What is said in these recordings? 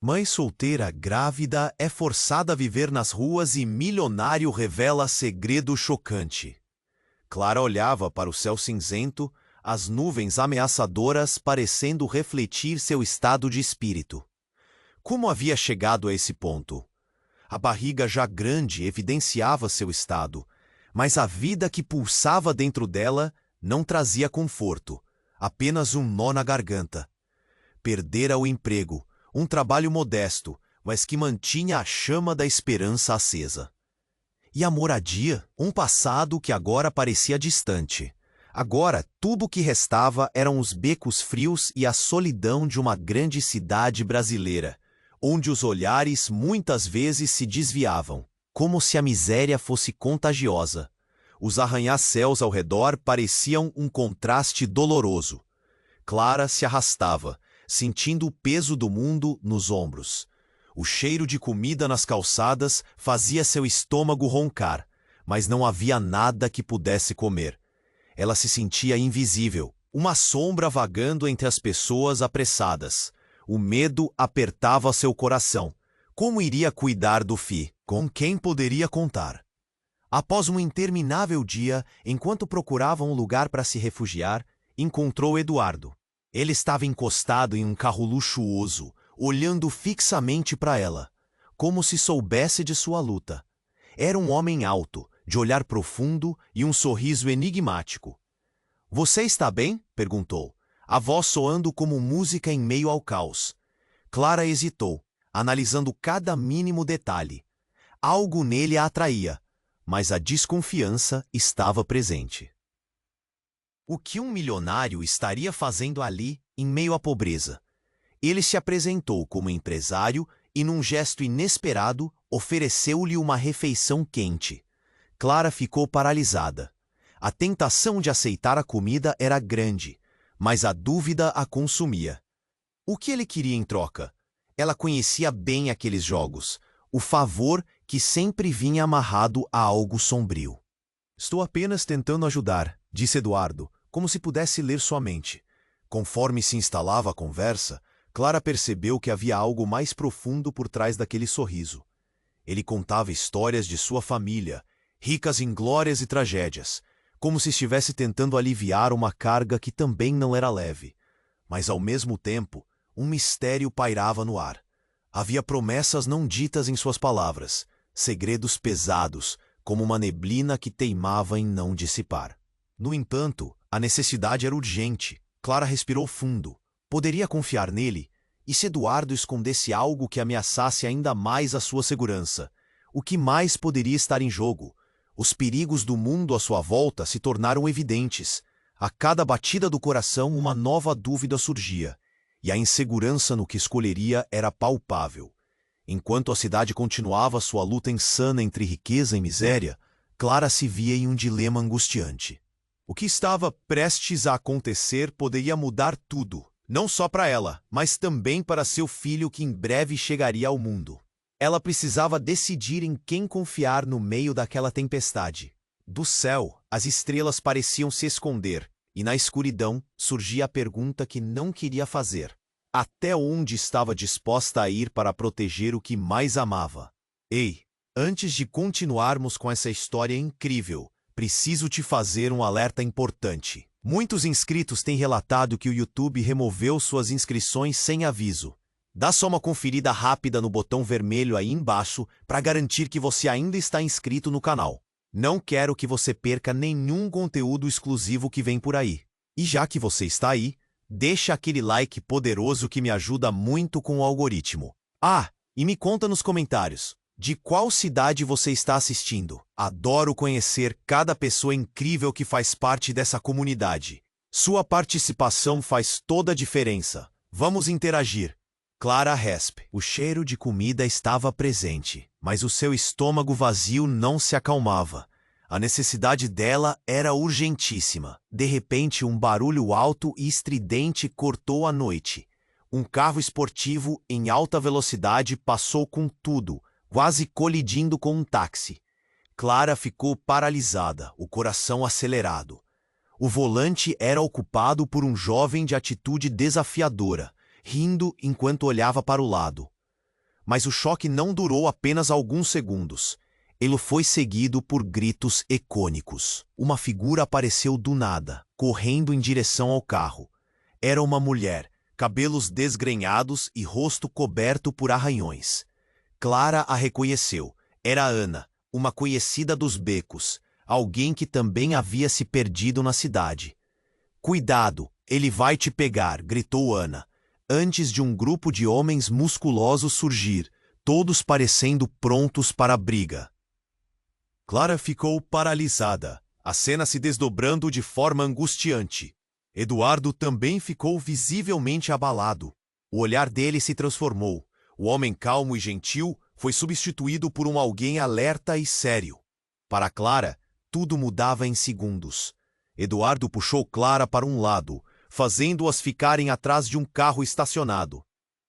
Mãe solteira grávida é forçada a viver nas ruas e milionário revela segredo chocante. Clara olhava para o céu cinzento, as nuvens ameaçadoras parecendo refletir seu estado de espírito. Como havia chegado a esse ponto? A barriga já grande evidenciava seu estado, mas a vida que pulsava dentro dela não trazia conforto, apenas um nó na garganta. Perdera o emprego, um trabalho modesto, mas que mantinha a chama da esperança acesa. E a moradia? Um passado que agora parecia distante. Agora, tudo o que restava eram os becos frios e a solidão de uma grande cidade brasileira, onde os olhares muitas vezes se desviavam, como se a miséria fosse contagiosa. Os arranha-céus ao redor pareciam um contraste doloroso. Clara se arrastava, sentindo o peso do mundo nos ombros. O cheiro de comida nas calçadas fazia seu estômago roncar, mas não havia nada que pudesse comer. Ela se sentia invisível, uma sombra vagando entre as pessoas apressadas. O medo apertava seu coração. Como iria cuidar do Fi? Com quem poderia contar? Após um interminável dia, enquanto procurava um lugar para se refugiar, encontrou Eduardo. Ele estava encostado em um carro luxuoso, olhando fixamente para ela, como se soubesse de sua luta. Era um homem alto, de olhar profundo e um sorriso enigmático. "Você está bem?" perguntou, a voz soando como música em meio ao caos. Clara hesitou, analisando cada mínimo detalhe. Algo nele a atraía, mas a desconfiança estava presente. O que um milionário estaria fazendo ali, em meio à pobreza? Ele se apresentou como empresário e, num gesto inesperado, ofereceu-lhe uma refeição quente. Clara ficou paralisada. A tentação de aceitar a comida era grande, mas a dúvida a consumia. O que ele queria em troca? Ela conhecia bem aqueles jogos, o favor que sempre vinha amarrado a algo sombrio. "Estou apenas tentando ajudar", disse Eduardo, como se pudesse ler sua mente. Conforme se instalava a conversa, Clara percebeu que havia algo mais profundo por trás daquele sorriso. Ele contava histórias de sua família, ricas em glórias e tragédias, como se estivesse tentando aliviar uma carga que também não era leve. Mas, ao mesmo tempo, um mistério pairava no ar. Havia promessas não ditas em suas palavras, segredos pesados, como uma neblina que teimava em não dissipar. No entanto, a necessidade era urgente. Clara respirou fundo. Poderia confiar nele? E se Eduardo escondesse algo que ameaçasse ainda mais a sua segurança? O que mais poderia estar em jogo? Os perigos do mundo à sua volta se tornaram evidentes. A cada batida do coração, uma nova dúvida surgia. E a insegurança no que escolheria era palpável. Enquanto a cidade continuava sua luta insana entre riqueza e miséria, Clara se via em um dilema angustiante. O que estava prestes a acontecer poderia mudar tudo, não só para ela, mas também para seu filho que em breve chegaria ao mundo. Ela precisava decidir em quem confiar no meio daquela tempestade. Do céu, as estrelas pareciam se esconder, e na escuridão surgia a pergunta que não queria fazer. Até onde estava disposta a ir para proteger o que mais amava? Ei, antes de continuarmos com essa história incrível, preciso te fazer um alerta importante. Muitos inscritos têm relatado que o YouTube removeu suas inscrições sem aviso. Dá só uma conferida rápida no botão vermelho aí embaixo para garantir que você ainda está inscrito no canal. Não quero que você perca nenhum conteúdo exclusivo que vem por aí. E já que você está aí, deixa aquele like poderoso que me ajuda muito com o algoritmo. Ah, e me conta nos comentários. De qual cidade você está assistindo? Adoro conhecer cada pessoa incrível que faz parte dessa comunidade. Sua participação faz toda a diferença. Vamos interagir. Clara Resp. O cheiro de comida estava presente, mas o seu estômago vazio não se acalmava. A necessidade dela era urgentíssima. De repente, um barulho alto e estridente cortou a noite. Um carro esportivo em alta velocidade passou com tudo, quase colidindo com um táxi. Clara ficou paralisada, o coração acelerado. O volante era ocupado por um jovem de atitude desafiadora, rindo enquanto olhava para o lado. Mas o choque não durou apenas alguns segundos. Ele foi seguido por gritos icônicos. Uma figura apareceu do nada, correndo em direção ao carro. Era uma mulher, cabelos desgrenhados e rosto coberto por arranhões. Clara a reconheceu. Era Ana, uma conhecida dos becos, alguém que também havia se perdido na cidade. "Cuidado, ele vai te pegar", gritou Ana, antes de um grupo de homens musculosos surgir, todos parecendo prontos para a briga. Clara ficou paralisada, a cena se desdobrando de forma angustiante. Eduardo também ficou visivelmente abalado. O olhar dele se transformou. O homem calmo e gentil foi substituído por um alguém alerta e sério. Para Clara, tudo mudava em segundos. Eduardo puxou Clara para um lado, fazendo-as ficarem atrás de um carro estacionado.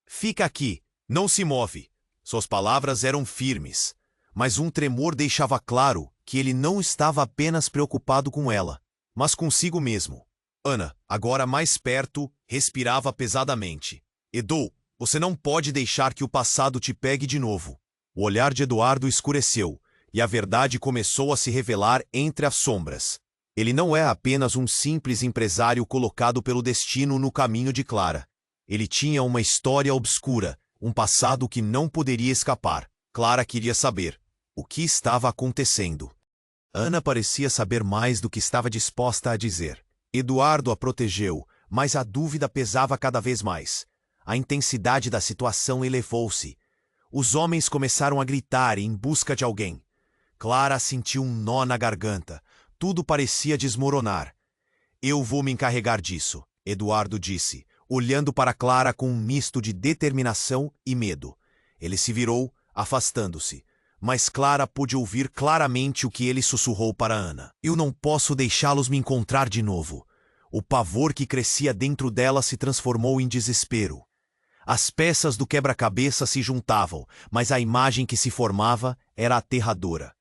"Fica aqui, não se move." Suas palavras eram firmes, mas um tremor deixava claro que ele não estava apenas preocupado com ela, mas consigo mesmo. Ana, agora mais perto, respirava pesadamente. "Edu, você não pode deixar que o passado te pegue de novo." O olhar de Eduardo escureceu, e a verdade começou a se revelar entre as sombras. Ele não é apenas um simples empresário colocado pelo destino no caminho de Clara. Ele tinha uma história obscura, um passado que não poderia escapar. Clara queria saber o que estava acontecendo. Ana parecia saber mais do que estava disposta a dizer. Eduardo a protegeu, mas a dúvida pesava cada vez mais. A intensidade da situação elevou-se. Os homens começaram a gritar em busca de alguém. Clara sentiu um nó na garganta. Tudo parecia desmoronar. "Eu vou me encarregar disso", Eduardo disse, olhando para Clara com um misto de determinação e medo. Ele se virou, afastando-se, mas Clara pôde ouvir claramente o que ele sussurrou para Ana. "Eu não posso deixá-los me encontrar de novo." O pavor que crescia dentro dela se transformou em desespero. As peças do quebra-cabeça se juntavam, mas a imagem que se formava era aterradora.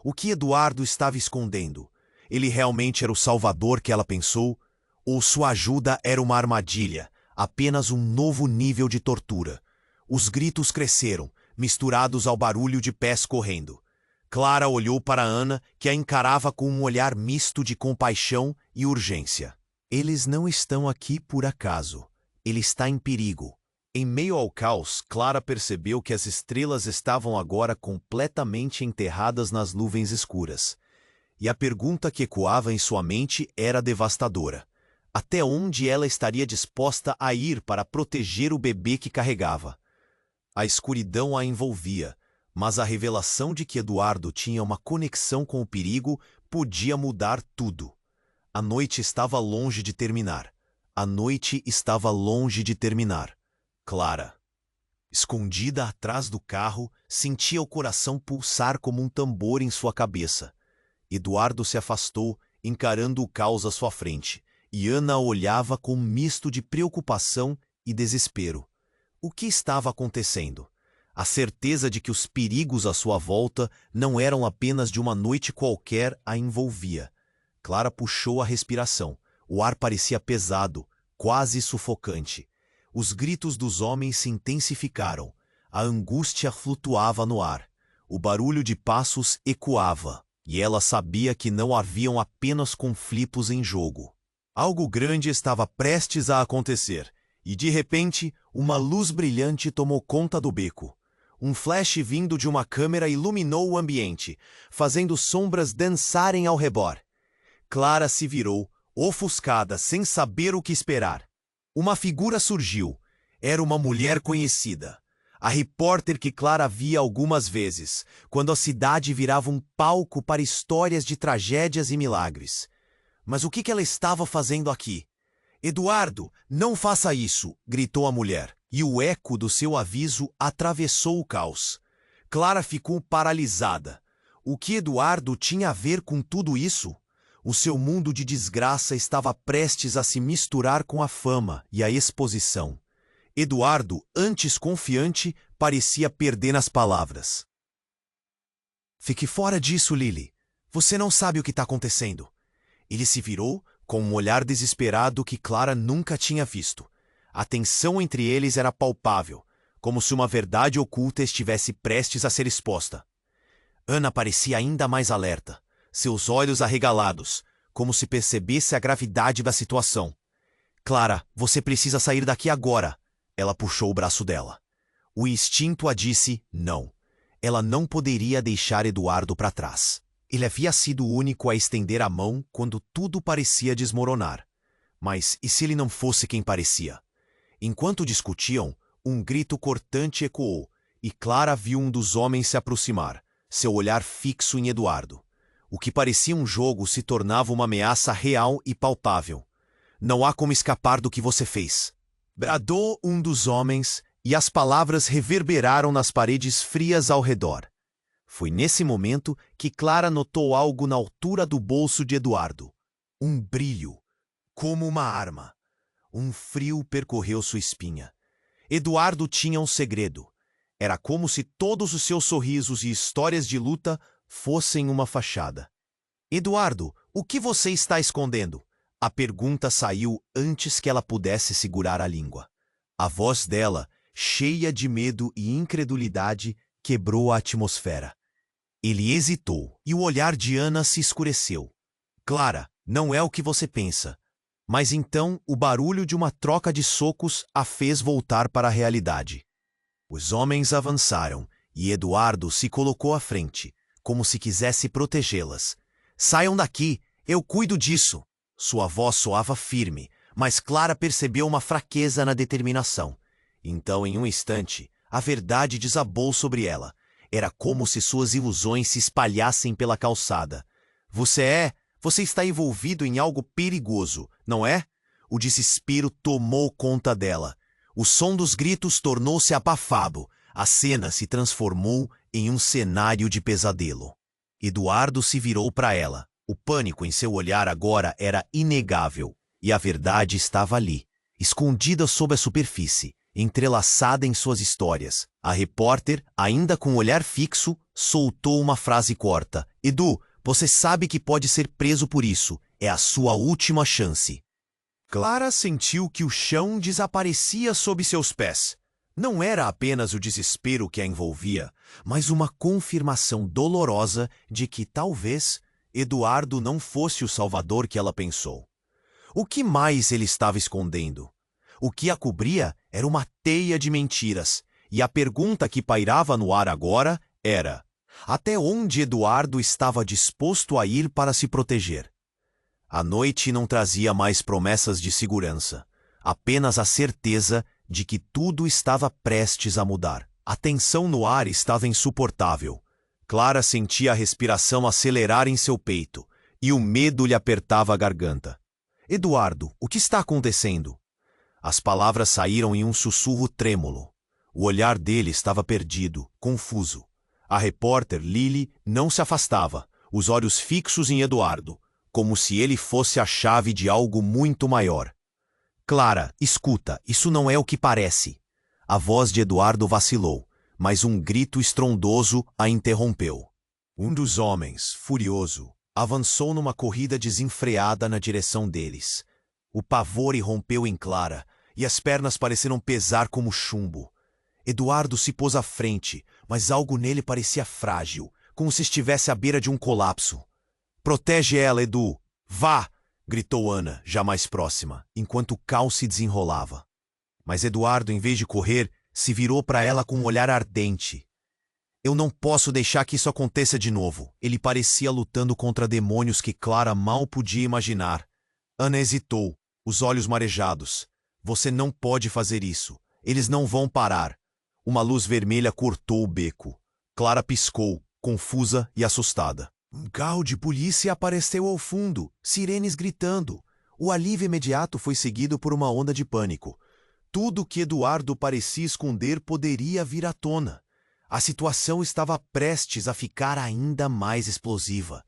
O que Eduardo estava escondendo? Ele realmente era o salvador que ela pensou? Ou sua ajuda era uma armadilha, apenas um novo nível de tortura? Os gritos cresceram, misturados ao barulho de pés correndo. Clara olhou para Ana, que a encarava com um olhar misto de compaixão e urgência. "Eles não estão aqui por acaso. Ele está em perigo." Em meio ao caos, Clara percebeu que as estrelas estavam agora completamente enterradas nas nuvens escuras. E a pergunta que ecoava em sua mente era devastadora. Até onde ela estaria disposta a ir para proteger o bebê que carregava? A escuridão a envolvia, mas a revelação de que Eduardo tinha uma conexão com o perigo podia mudar tudo. A noite estava longe de terminar. A noite estava longe de terminar. Clara, escondida atrás do carro, sentia o coração pulsar como um tambor em sua cabeça. Eduardo se afastou, encarando o caos à sua frente, e Ana a olhava com um misto de preocupação e desespero. O que estava acontecendo? A certeza de que os perigos à sua volta não eram apenas de uma noite qualquer a envolvia. Clara puxou a respiração. O ar parecia pesado, quase sufocante. Os gritos dos homens se intensificaram. A angústia flutuava no ar. O barulho de passos ecoava, e ela sabia que não haviam apenas conflitos em jogo. Algo grande estava prestes a acontecer, e de repente, uma luz brilhante tomou conta do beco. Um flash vindo de uma câmera iluminou o ambiente, fazendo sombras dançarem ao redor. Clara se virou, ofuscada, sem saber o que esperar. Uma figura surgiu. Era uma mulher conhecida. A repórter que Clara via algumas vezes, quando a cidade virava um palco para histórias de tragédias e milagres. Mas o que ela estava fazendo aqui? "Eduardo, não faça isso!" gritou a mulher, e o eco do seu aviso atravessou o caos. Clara ficou paralisada. O que Eduardo tinha a ver com tudo isso? O seu mundo de desgraça estava prestes a se misturar com a fama e a exposição. Eduardo, antes confiante, parecia perder nas palavras. "Fique fora disso, Lily. Você não sabe o que está acontecendo." Ele se virou, com um olhar desesperado que Clara nunca tinha visto. A tensão entre eles era palpável. como se uma verdade oculta estivesse prestes a ser exposta. Ana parecia ainda mais alerta, seus olhos arregalados, como se percebesse a gravidade da situação. Clara, você precisa sair daqui agora. Ela puxou o braço dela. O instinto a disse não. Ela não poderia deixar Eduardo para trás. Ele havia sido o único a estender a mão quando tudo parecia desmoronar. Mas e se ele não fosse quem parecia? Enquanto discutiam, um grito cortante ecoou, e Clara viu um dos homens se aproximar, seu olhar fixo em Eduardo. O que parecia um jogo se tornava uma ameaça real e palpável. Não há como escapar do que você fez. Bradou um dos homens, e as palavras reverberaram nas paredes frias ao redor. Foi nesse momento que Clara notou algo na altura do bolso de Eduardo. Um brilho, como uma arma. Um frio percorreu sua espinha. Eduardo tinha um segredo. Era como se todos os seus sorrisos e histórias de luta fossem uma fachada. Eduardo, o que você está escondendo? A pergunta saiu antes que ela pudesse segurar a língua. A voz dela, cheia de medo e incredulidade, quebrou a atmosfera. Ele hesitou e o olhar de Ana se escureceu. Clara, não é o que você pensa. Mas então o barulho de uma troca de socos a fez voltar para a realidade. Os homens avançaram e Eduardo se colocou à frente, como se quisesse protegê-las. Saiam daqui, eu cuido disso. Sua voz soava firme, mas Clara percebeu uma fraqueza na determinação. Então, em um instante, a verdade desabou sobre ela. Era como se suas ilusões se espalhassem pela calçada. Você está envolvido em algo perigoso, não é? O desespero tomou conta dela. O som dos gritos tornou-se abafado. A cena se transformou em um cenário de pesadelo. Eduardo se virou para ela. O pânico em seu olhar agora era inegável. E a verdade estava ali, escondida sob a superfície, entrelaçada em suas histórias. A repórter, ainda com o olhar fixo, soltou uma frase curta. Edu, você sabe que pode ser preso por isso. É a sua última chance. Clara sentiu que o chão desaparecia sob seus pés. Não era apenas o desespero que a envolvia, mas uma confirmação dolorosa de que talvez Eduardo não fosse o salvador que ela pensou. O que mais ele estava escondendo? O que a cobria era uma teia de mentiras, e a pergunta que pairava no ar agora era: até onde Eduardo estava disposto a ir para se proteger? A noite não trazia mais promessas de segurança, apenas a certeza de que tudo estava prestes a mudar. A tensão no ar estava insuportável. Clara sentia a respiração acelerar em seu peito, e o medo lhe apertava a garganta. Eduardo, o que está acontecendo? As palavras saíram em um sussurro trêmulo. O olhar dele estava perdido, confuso. A repórter Lily não se afastava, os olhos fixos em Eduardo, como se ele fosse a chave de algo muito maior. Clara, escuta, isso não é o que parece. A voz de Eduardo vacilou, mas um grito estrondoso a interrompeu. Um dos homens, furioso, avançou numa corrida desenfreada na direção deles. O pavor irrompeu em Clara, e as pernas pareceram pesar como chumbo. Eduardo se pôs à frente, mas algo nele parecia frágil, como se estivesse à beira de um colapso. Protege ela, Edu! Vá! Gritou Ana, já mais próxima, enquanto o caos se desenrolava. Mas Eduardo, em vez de correr, se virou para ela com um olhar ardente. Eu não posso deixar que isso aconteça de novo. Ele parecia lutando contra demônios que Clara mal podia imaginar. Ana hesitou, os olhos marejados. Você não pode fazer isso. Eles não vão parar. Uma luz vermelha cortou o beco. Clara piscou, confusa e assustada. Um carro de polícia apareceu ao fundo, sirenes gritando. O alívio imediato foi seguido por uma onda de pânico. Tudo que Eduardo parecia esconder poderia vir à tona. A situação estava prestes a ficar ainda mais explosiva.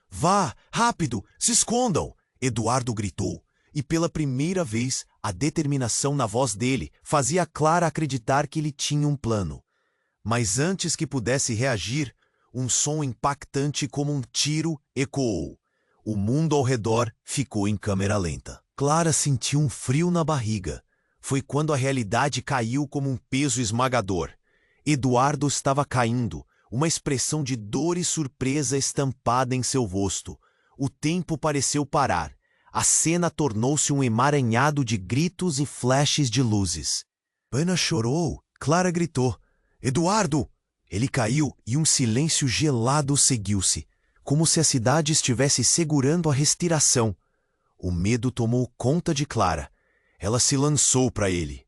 Vá, rápido, se escondam! Eduardo gritou, e pela primeira vez a determinação na voz dele fazia Clara acreditar que ele tinha um plano. Mas antes que pudesse reagir, um som impactante como um tiro ecoou. O mundo ao redor ficou em câmera lenta. Clara sentiu um frio na barriga. foi quando a realidade caiu como um peso esmagador. Eduardo estava caindo, uma expressão de dor e surpresa estampada em seu rosto. O tempo pareceu parar. A cena tornou-se um emaranhado de gritos e flashes de luzes. Ana chorou. Clara gritou. Eduardo! Ele caiu e um silêncio gelado seguiu-se, como se a cidade estivesse segurando a respiração. O medo tomou conta de Clara. Ela se lançou para ele.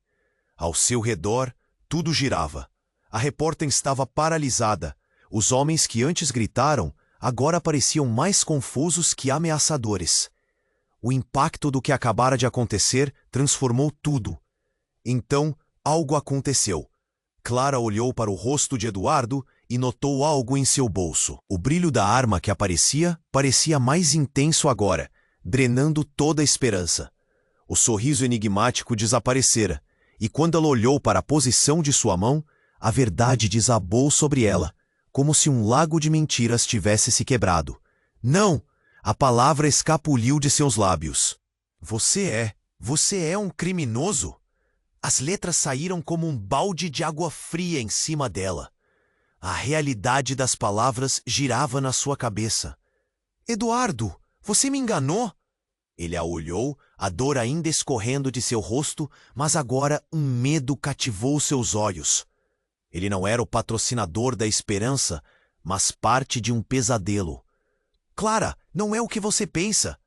Ao seu redor, tudo girava. A repórter estava paralisada. Os homens que antes gritaram, agora pareciam mais confusos que ameaçadores. O impacto do que acabara de acontecer transformou tudo. Então, algo aconteceu. Clara olhou para o rosto de Eduardo e notou algo em seu bolso. O brilho da arma que aparecia parecia mais intenso agora, drenando toda a esperança. O sorriso enigmático desaparecera, e quando ela olhou para a posição de sua mão, a verdade desabou sobre ela, como se um lago de mentiras tivesse se quebrado. Não! A palavra escapuliu de seus lábios. Você é um criminoso? As letras saíram como um balde de água fria em cima dela. A realidade das palavras girava na sua cabeça. Eduardo, você me enganou? Ele a olhou, a dor ainda escorrendo de seu rosto, mas agora um medo cativou seus olhos. Ele não era o patrocinador da esperança, mas parte de um pesadelo. Clara, não é o que você pensa.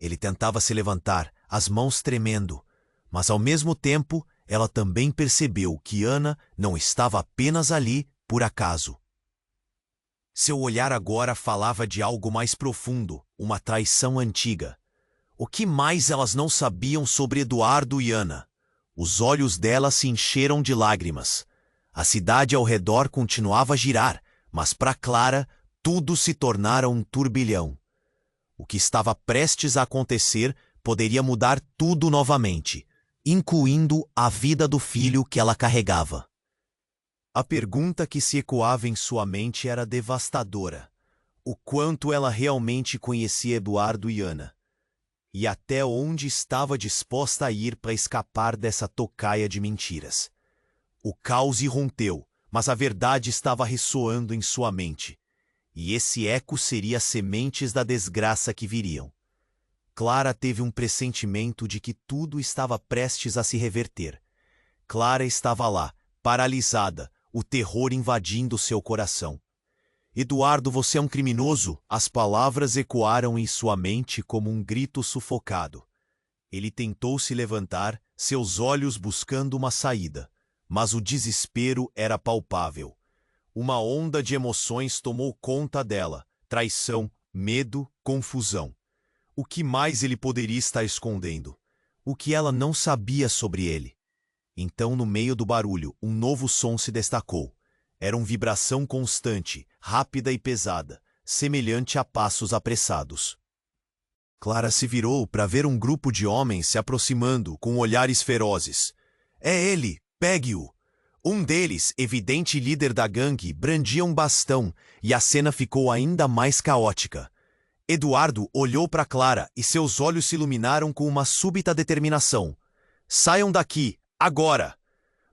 Ele tentava se levantar, as mãos tremendo, mas ao mesmo tempo ela também percebeu que Ana não estava apenas ali por acaso. Seu olhar agora falava de algo mais profundo, uma traição antiga. O que mais elas não sabiam sobre Eduardo e Ana? Os olhos dela se encheram de lágrimas. A cidade ao redor continuava a girar, mas para Clara tudo se tornara um turbilhão. O que estava prestes a acontecer poderia mudar tudo novamente, incluindo a vida do filho que ela carregava. A pergunta que se ecoava em sua mente era devastadora. O quanto ela realmente conhecia Eduardo e Ana? E até onde estava disposta a ir para escapar dessa tocaia de mentiras? O caos irrompeu, mas a verdade estava ressoando em sua mente. E esse eco seria as sementes da desgraça que viriam. Clara teve um pressentimento de que tudo estava prestes a se reverter. Clara estava lá, paralisada, o terror invadindo seu coração. Eduardo, você é um criminoso? As palavras ecoaram em sua mente como um grito sufocado. Ele tentou se levantar, seus olhos buscando uma saída, mas o desespero era palpável. Uma onda de emoções tomou conta dela: traição, medo, confusão. O que mais ele poderia estar escondendo? O que ela não sabia sobre ele? Então, no meio do barulho, um novo som se destacou. Era uma vibração constante, rápida e pesada, semelhante a passos apressados. Clara se virou para ver um grupo de homens se aproximando com olhares ferozes. É ele! Pegue-o! Um deles, evidente líder da gangue, brandia um bastão e a cena ficou ainda mais caótica. Eduardo olhou para Clara e seus olhos se iluminaram com uma súbita determinação. Saiam daqui, agora!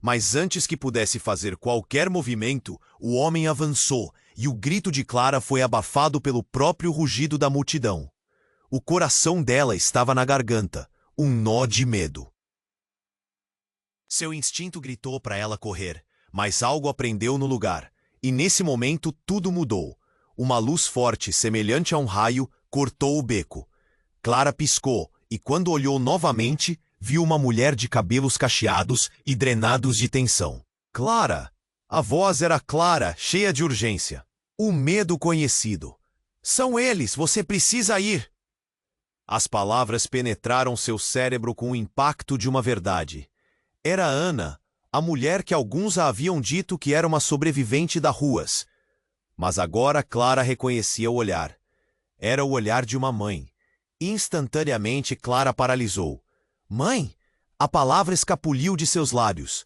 Mas antes que pudesse fazer qualquer movimento, o homem avançou e o grito de Clara foi abafado pelo próprio rugido da multidão. O coração dela estava na garganta, um nó de medo. Seu instinto gritou para ela correr, mas algo a prendeu no lugar, e nesse momento tudo mudou. Uma luz forte, semelhante a um raio, cortou o beco. Clara piscou, e quando olhou novamente, viu uma mulher de cabelos cacheados e drenados de tensão. Clara! A voz era clara, cheia de urgência. O medo conhecido. São eles, você precisa ir! As palavras penetraram seu cérebro com o impacto de uma verdade. Era Ana, a mulher que alguns haviam dito que era uma sobrevivente das ruas. Mas agora Clara reconhecia o olhar. Era o olhar de uma mãe. Instantaneamente Clara paralisou. Mãe! A palavra escapuliu de seus lábios.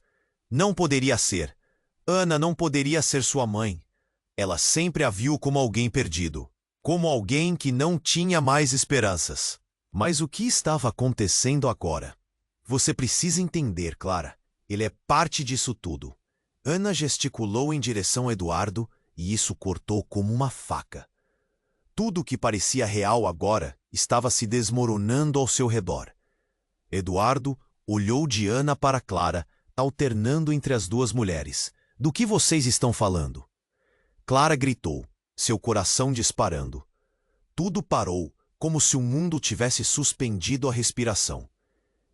Não poderia ser. Ana não poderia ser sua mãe. Ela sempre a viu como alguém perdido. Como alguém que não tinha mais esperanças. Mas o que estava acontecendo agora? Você precisa entender, Clara. Ele é parte disso tudo. Ana gesticulou em direção a Eduardo e isso cortou como uma faca. Tudo o que parecia real agora estava se desmoronando ao seu redor. Eduardo olhou de Ana para Clara, alternando entre as duas mulheres. Do que vocês estão falando? Clara gritou, seu coração disparando. Tudo parou, como se o mundo tivesse suspendido a respiração.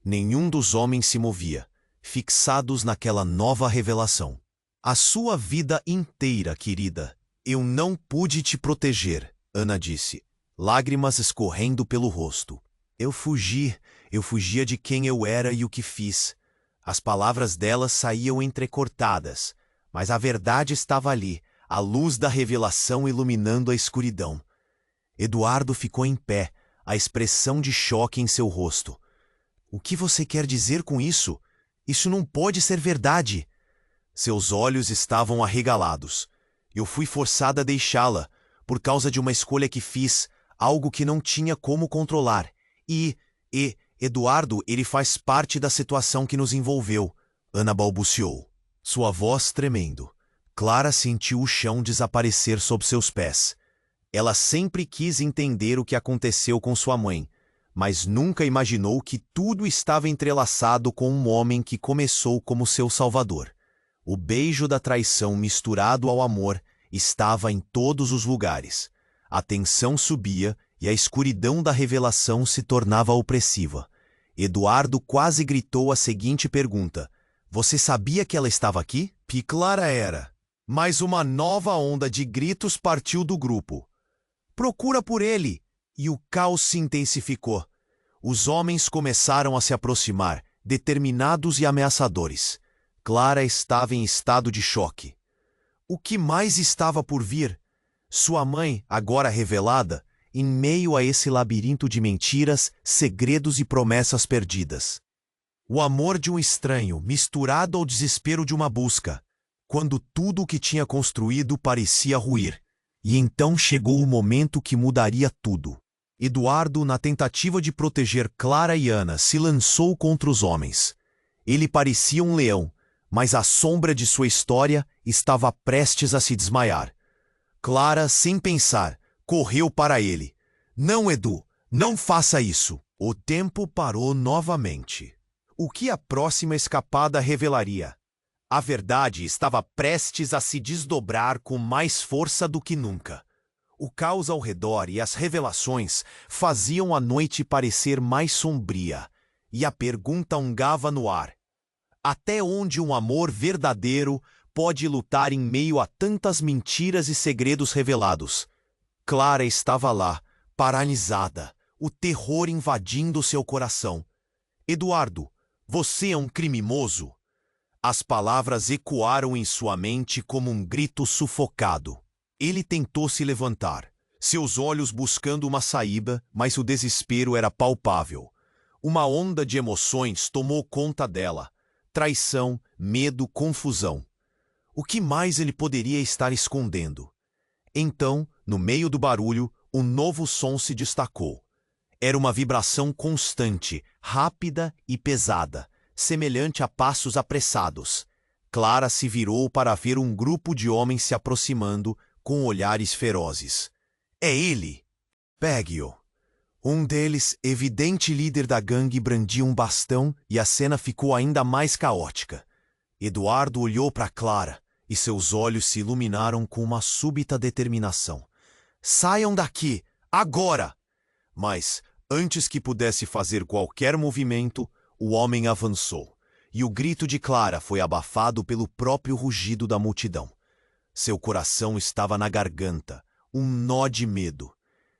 Nenhum dos homens se movia, fixados naquela nova revelação. A sua vida inteira, querida, eu não pude te proteger, Ana disse, lágrimas escorrendo pelo rosto. Eu fugia de quem eu era e o que fiz. As palavras dela saíam entrecortadas, mas a verdade estava ali, a luz da revelação iluminando a escuridão. Eduardo ficou em pé, a expressão de choque em seu rosto. O que você quer dizer com isso? Isso não pode ser verdade. Seus olhos estavam arregalados. Eu fui forçada a deixá-la, por causa de uma escolha que fiz, algo que não tinha como controlar. Eduardo, ele faz parte da situação que nos envolveu, Ana balbuciou, sua voz tremendo. Clara sentiu o chão desaparecer sob seus pés. Ela sempre quis entender o que aconteceu com sua mãe, mas nunca imaginou que tudo estava entrelaçado com um homem que começou como seu salvador. O beijo da traição misturado ao amor estava em todos os lugares. A tensão subia e a escuridão da revelação se tornava opressiva. Eduardo quase gritou a seguinte pergunta: você sabia que ela estava aqui? E Clara era. Mas uma nova onda de gritos partiu do grupo. Procura por ele! E o caos se intensificou. Os homens começaram a se aproximar, determinados e ameaçadores. Clara estava em estado de choque. O que mais estava por vir? Sua mãe, agora revelada, em meio a esse labirinto de mentiras, segredos e promessas perdidas. O amor de um estranho, misturado ao desespero de uma busca, quando tudo o que tinha construído parecia ruir. E então chegou o momento que mudaria tudo. Eduardo, na tentativa de proteger Clara e Ana, se lançou contra os homens. Ele parecia um leão, mas a sombra de sua história estava prestes a se desmaiar. Clara, sem pensar, correu para ele. Não, Edu, não faça isso. O tempo parou novamente. O que a próxima escapada revelaria? A verdade estava prestes a se desdobrar com mais força do que nunca. O caos ao redor e as revelações faziam a noite parecer mais sombria, e a pergunta ungava no ar. Até onde um amor verdadeiro pode lutar em meio a tantas mentiras e segredos revelados? Clara estava lá, paralisada, o terror invadindo seu coração. Eduardo, você é um criminoso? As palavras ecoaram em sua mente como um grito sufocado. Ele tentou se levantar, seus olhos buscando uma saída, mas o desespero era palpável. Uma onda de emoções tomou conta dela. Traição, medo, confusão. O que mais ele poderia estar escondendo? Então, no meio do barulho, um novo som se destacou. Era uma vibração constante, rápida e pesada, semelhante a passos apressados. Clara se virou para ver um grupo de homens se aproximando com olhares ferozes. É ele! Pegue-o! Um deles, evidente líder da gangue, brandia um bastão e a cena ficou ainda mais caótica. Eduardo olhou para Clara e seus olhos se iluminaram com uma súbita determinação. Saiam daqui, agora! Mas, antes que pudesse fazer qualquer movimento, o homem avançou, e o grito de Clara foi abafado pelo próprio rugido da multidão. Seu coração estava na garganta, um nó de medo.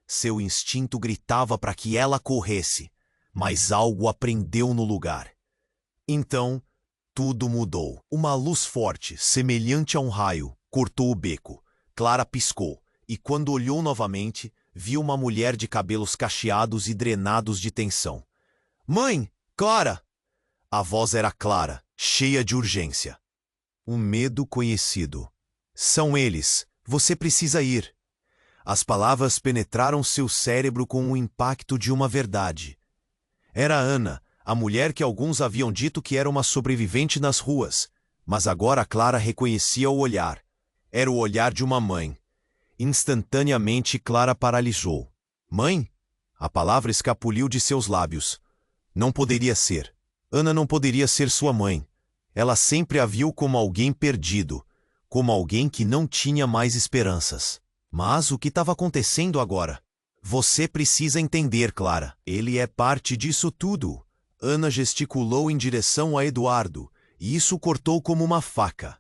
Seu instinto gritava para que ela corresse, mas algo a prendeu no lugar. Então, tudo mudou. Uma luz forte, semelhante a um raio, cortou o beco. Clara piscou, e quando olhou novamente, viu uma mulher de cabelos cacheados e drenados de tensão. Mãe! Clara! A voz era clara, cheia de urgência. Um medo conhecido. São eles. Você precisa ir. As palavras penetraram seu cérebro com o impacto de uma verdade. Era Ana, A mulher que alguns haviam dito que era uma sobrevivente nas ruas, mas agora Clara reconhecia o olhar. Era o olhar de uma mãe. Instantaneamente Clara paralisou. Mãe? A palavra escapuliu de seus lábios. Não poderia ser. Ana não poderia ser sua mãe. Ela sempre a viu como alguém perdido, como alguém que não tinha mais esperanças. Mas o que estava acontecendo agora? Você precisa entender, Clara. Ele é parte disso tudo. Ana gesticulou em direção a Eduardo, e isso cortou como uma faca.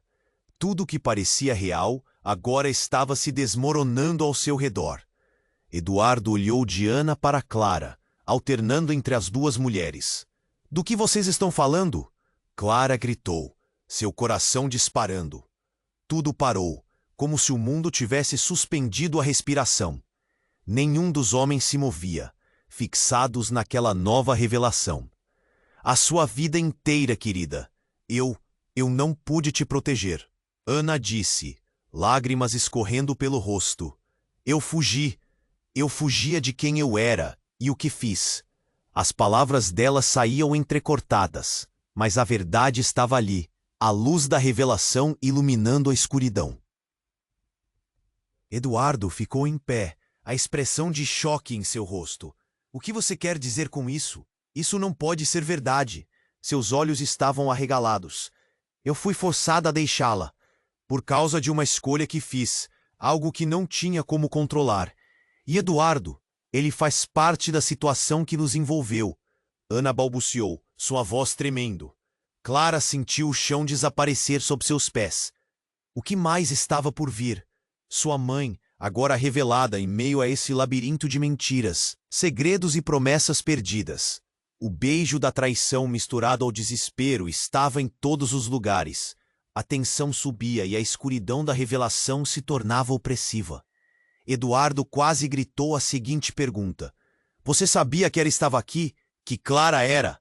Tudo que parecia real agora estava se desmoronando ao seu redor. Eduardo olhou de Ana para Clara, alternando entre as duas mulheres. Do que vocês estão falando? Clara gritou, seu coração disparando. Tudo parou, como se o mundo tivesse suspendido a respiração. Nenhum dos homens se movia, fixados naquela nova revelação. A sua vida inteira, querida. Eu não pude te proteger. Ana disse, lágrimas escorrendo pelo rosto. Eu fugi. Eu fugia de quem eu era e o que fiz. As palavras dela saíam entrecortadas, mas a verdade estava ali, a luz da revelação iluminando a escuridão. Eduardo ficou em pé, a expressão de choque em seu rosto. O que você quer dizer com isso? Isso não pode ser verdade. Seus olhos estavam arregalados. Eu fui forçada a deixá-la, por causa de uma escolha que fiz, algo que não tinha como controlar. E Eduardo, ele faz parte da situação que nos envolveu. Ana balbuciou, sua voz tremendo. Clara sentiu o chão desaparecer sob seus pés. O que mais estava por vir? Sua mãe, agora revelada em meio a esse labirinto de mentiras, segredos e promessas perdidas. O beijo da traição misturado ao desespero estava em todos os lugares. A tensão subia e a escuridão da revelação se tornava opressiva. Eduardo quase gritou a seguinte pergunta. Você sabia que ela estava aqui? Que Clara era?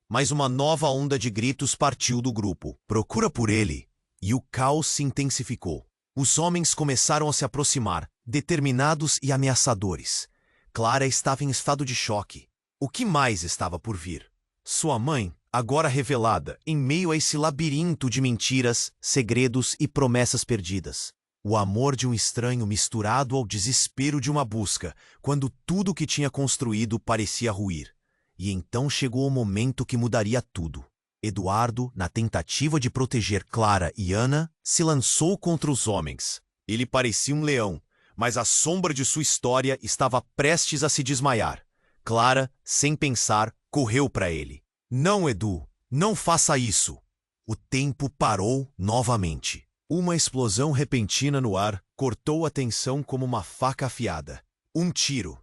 Mas uma nova onda de gritos partiu do grupo. Procura por ele. E o caos se intensificou. Os homens começaram a se aproximar, determinados e ameaçadores. Clara estava em estado de choque. O que mais estava por vir? Sua mãe, agora revelada, em meio a esse labirinto de mentiras, segredos e promessas perdidas. O amor de um estranho misturado ao desespero de uma busca, quando tudo o que tinha construído parecia ruir. E então chegou o momento que mudaria tudo. Eduardo, na tentativa de proteger Clara e Ana, se lançou contra os homens. Ele parecia um leão, mas a sombra de sua história estava prestes a se desmaiar. Clara, sem pensar, correu para ele. Não, Edu, não faça isso. O tempo parou novamente. Uma explosão repentina no ar cortou a tensão como uma faca afiada. Um tiro.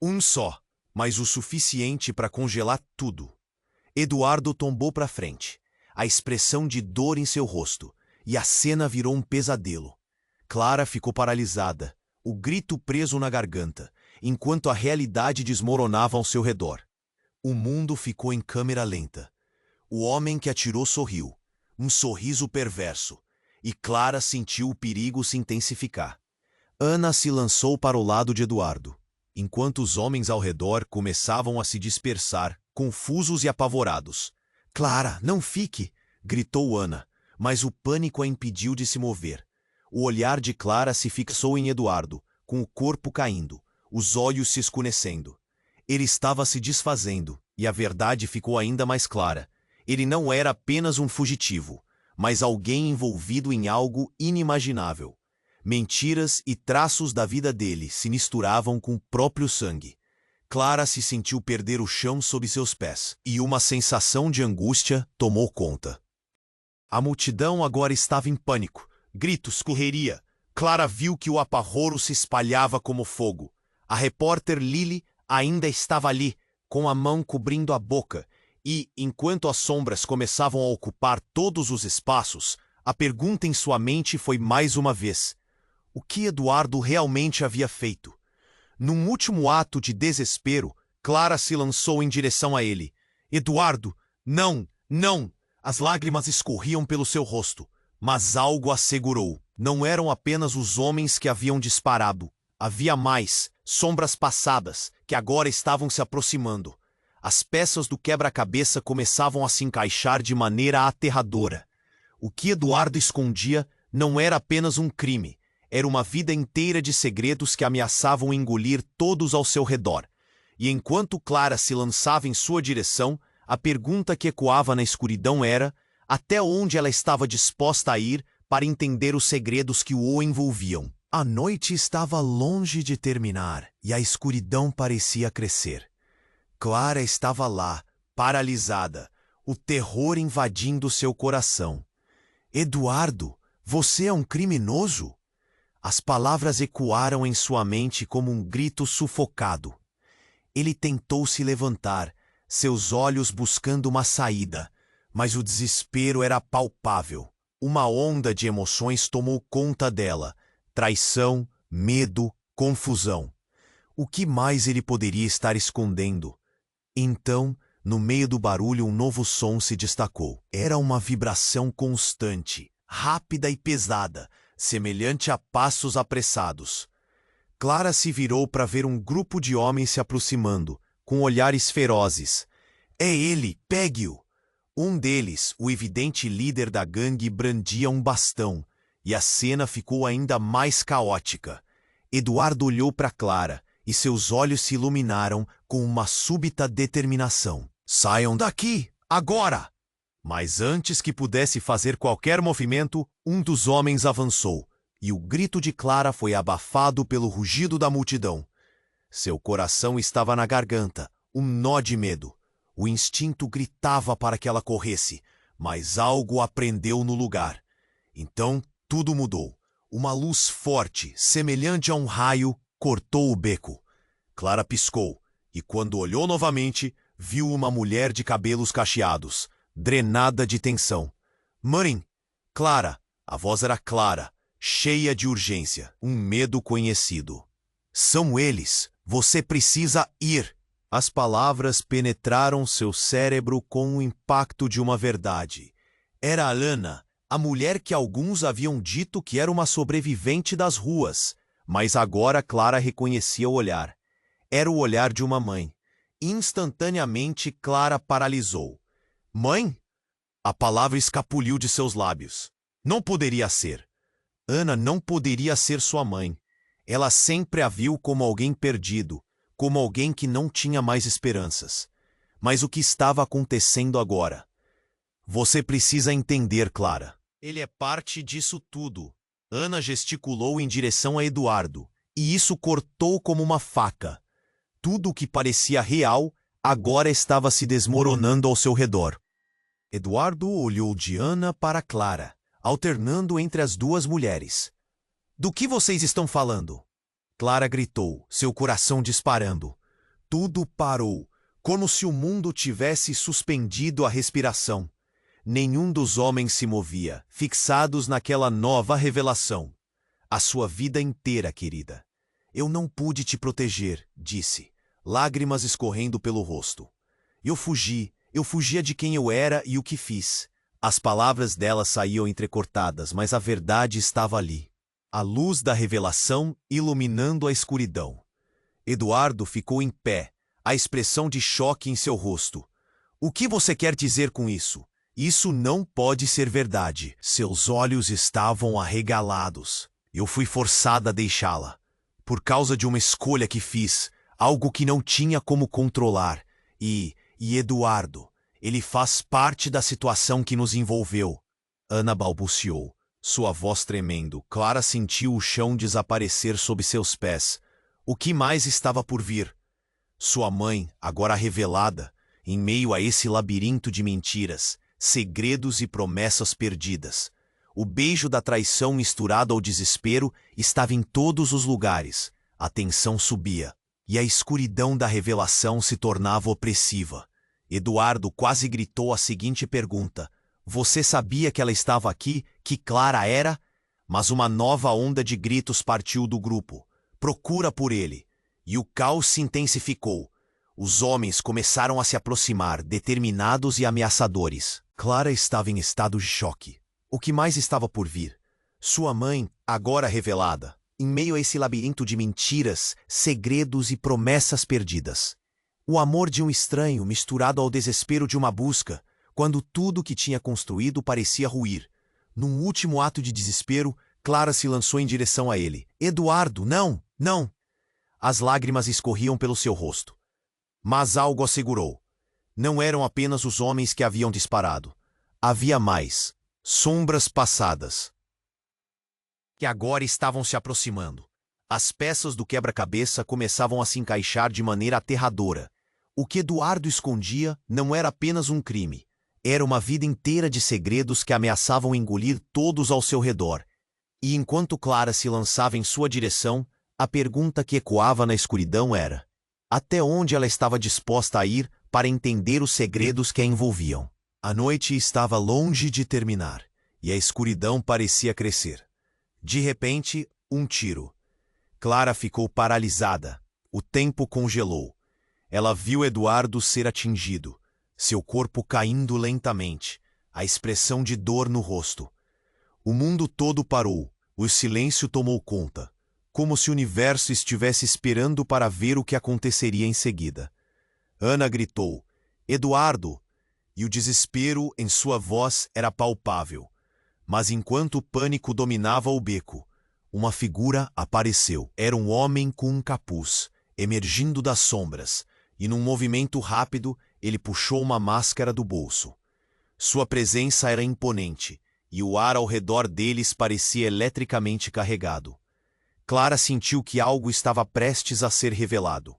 Um só, mas o suficiente para congelar tudo. Eduardo tombou para frente, a expressão de dor em seu rosto, e a cena virou um pesadelo. Clara ficou paralisada, o grito preso na garganta, enquanto a realidade desmoronava ao seu redor. O mundo ficou em câmera lenta. O homem que atirou sorriu, um sorriso perverso, e Clara sentiu o perigo se intensificar. Ana se lançou para o lado de Eduardo, enquanto os homens ao redor começavam a se dispersar, confusos e apavorados. Clara, não fique! Gritou Ana, mas o pânico a impediu de se mover. O olhar de Clara se fixou em Eduardo, com o corpo caindo, os olhos se escurecendo. Ele estava se desfazendo, e a verdade ficou ainda mais clara. Ele não era apenas um fugitivo, mas alguém envolvido em algo inimaginável. Mentiras e traços da vida dele se misturavam com o próprio sangue. Clara se sentiu perder o chão sob seus pés, e uma sensação de angústia tomou conta. A multidão agora estava em pânico. Gritos, correria. Clara viu que o apavoro se espalhava como fogo. A repórter Lily ainda estava ali, com a mão cobrindo a boca, e, enquanto as sombras começavam a ocupar todos os espaços, a pergunta em sua mente foi mais uma vez: o que Eduardo realmente havia feito? Num último ato de desespero, Clara se lançou em direção a ele. Eduardo, não, não! As lágrimas escorriam pelo seu rosto, mas algo a segurou. Não eram apenas os homens que haviam disparado. Havia mais, sombras passadas, que agora estavam se aproximando. As peças do quebra-cabeça começavam a se encaixar de maneira aterradora. O que Eduardo escondia não era apenas um crime, era uma vida inteira de segredos que ameaçavam engolir todos ao seu redor. E enquanto Clara se lançava em sua direção, a pergunta que ecoava na escuridão era: até onde ela estava disposta a ir para entender os segredos que o envolviam? A noite estava longe de terminar e a escuridão parecia crescer. Clara estava lá, paralisada, o terror invadindo seu coração. Eduardo, você é um criminoso? As palavras ecoaram em sua mente como um grito sufocado. Ele tentou se levantar, seus olhos buscando uma saída, mas o desespero era palpável. Uma onda de emoções tomou conta dela: traição, medo, confusão. O que mais ele poderia estar escondendo? Então, no meio do barulho, um novo som se destacou. Era uma vibração constante, rápida e pesada, semelhante a passos apressados. Clara se virou para ver um grupo de homens se aproximando, com olhares ferozes. É ele, pegue-o! Um deles, o evidente líder da gangue, brandia um bastão, e a cena ficou ainda mais caótica. Eduardo olhou para Clara, e seus olhos se iluminaram com uma súbita determinação. Saiam daqui, agora! Mas antes que pudesse fazer qualquer movimento, um dos homens avançou, e o grito de Clara foi abafado pelo rugido da multidão. Seu coração estava na garganta, um nó de medo. O instinto gritava para que ela corresse, mas algo a prendeu no lugar. Então tudo mudou. Uma luz forte, semelhante a um raio, cortou o beco. Clara piscou, e quando olhou novamente, viu uma mulher de cabelos cacheados, drenada de tensão. Mãe! Clara! A voz era clara, cheia de urgência, um medo conhecido. São eles! Você precisa ir! As palavras penetraram seu cérebro com o impacto de uma verdade. Era Alana, a mulher que alguns haviam dito que era uma sobrevivente das ruas, mas agora Clara reconhecia o olhar. Era o olhar de uma mãe. Instantaneamente, Clara paralisou. Mãe? A palavra escapuliu de seus lábios. Não poderia ser. Ana não poderia ser sua mãe. Ela sempre a viu como alguém perdido, como alguém que não tinha mais esperanças. Mas o que estava acontecendo agora? Você precisa entender, Clara. Ele é parte disso tudo. Ana gesticulou em direção a Eduardo, e isso cortou como uma faca. Tudo o que parecia real agora estava se desmoronando ao seu redor. Eduardo olhou de Ana para Clara, alternando entre as duas mulheres. Do que vocês estão falando? Clara gritou, seu coração disparando. Tudo parou, como se o mundo tivesse suspendido a respiração. Nenhum dos homens se movia, fixados naquela nova revelação. A sua vida inteira, querida. Eu não pude te proteger, disse, lágrimas escorrendo pelo rosto. Eu fugia de quem eu era e o que fiz. As palavras dela saíam entrecortadas, mas a verdade estava ali. A luz da revelação iluminando a escuridão. Eduardo ficou em pé, a expressão de choque em seu rosto. O que você quer dizer com isso? Isso não pode ser verdade. Seus olhos estavam arregalados. Eu fui forçada a deixá-la. Por causa de uma escolha que fiz, algo que não tinha como controlar. E Eduardo, ele faz parte da situação que nos envolveu. Ana balbuciou, sua voz tremendo. Clara sentiu o chão desaparecer sob seus pés. O que mais estava por vir? Sua mãe, agora revelada, em meio a esse labirinto de mentiras, segredos e promessas perdidas. O beijo da traição misturado ao desespero estava em todos os lugares. A tensão subia, e a escuridão da revelação se tornava opressiva. Eduardo quase gritou a seguinte pergunta. Você sabia que ela estava aqui, que Clara era? Mas uma nova onda de gritos partiu do grupo. Procura por ele. E o caos se intensificou. Os homens começaram a se aproximar, determinados e ameaçadores. Clara estava em estado de choque. O que mais estava por vir? Sua mãe, agora revelada, em meio a esse labirinto de mentiras, segredos e promessas perdidas. O amor de um estranho misturado ao desespero de uma busca, quando tudo o que tinha construído parecia ruir. Num último ato de desespero, Clara se lançou em direção a ele. Eduardo, não, não! As lágrimas escorriam pelo seu rosto. Mas algo a segurou. Não eram apenas os homens que haviam disparado. Havia mais. Sombras passadas, que agora estavam se aproximando. As peças do quebra-cabeça começavam a se encaixar de maneira aterradora. O que Eduardo escondia não era apenas um crime. Era uma vida inteira de segredos que ameaçavam engolir todos ao seu redor. E enquanto Clara se lançava em sua direção, a pergunta que ecoava na escuridão era: até onde ela estava disposta a ir para entender os segredos que a envolviam? A noite estava longe de terminar, e a escuridão parecia crescer. De repente, um tiro. Clara ficou paralisada. O tempo congelou. Ela viu Eduardo ser atingido, seu corpo caindo lentamente, a expressão de dor no rosto. O mundo todo parou, o silêncio tomou conta, como se o universo estivesse esperando para ver o que aconteceria em seguida. Ana gritou: Eduardo! E o desespero em sua voz era palpável. Mas enquanto o pânico dominava o beco, uma figura apareceu. Era um homem com um capuz, emergindo das sombras, e num movimento rápido, ele puxou uma máscara do bolso. Sua presença era imponente, e o ar ao redor deles parecia eletricamente carregado. Clara sentiu que algo estava prestes a ser revelado.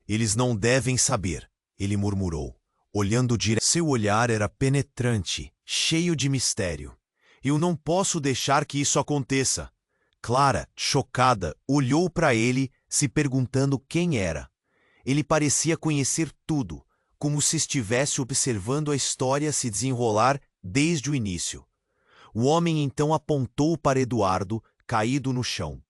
Eles não devem saber, ele murmurou, olhando direto. Seu olhar era penetrante, cheio de mistério. Eu não posso deixar que isso aconteça. Clara, chocada, olhou para ele, se perguntando quem era. Ele parecia conhecer tudo, como se estivesse observando a história se desenrolar desde o início. O homem então apontou para Eduardo, caído no chão.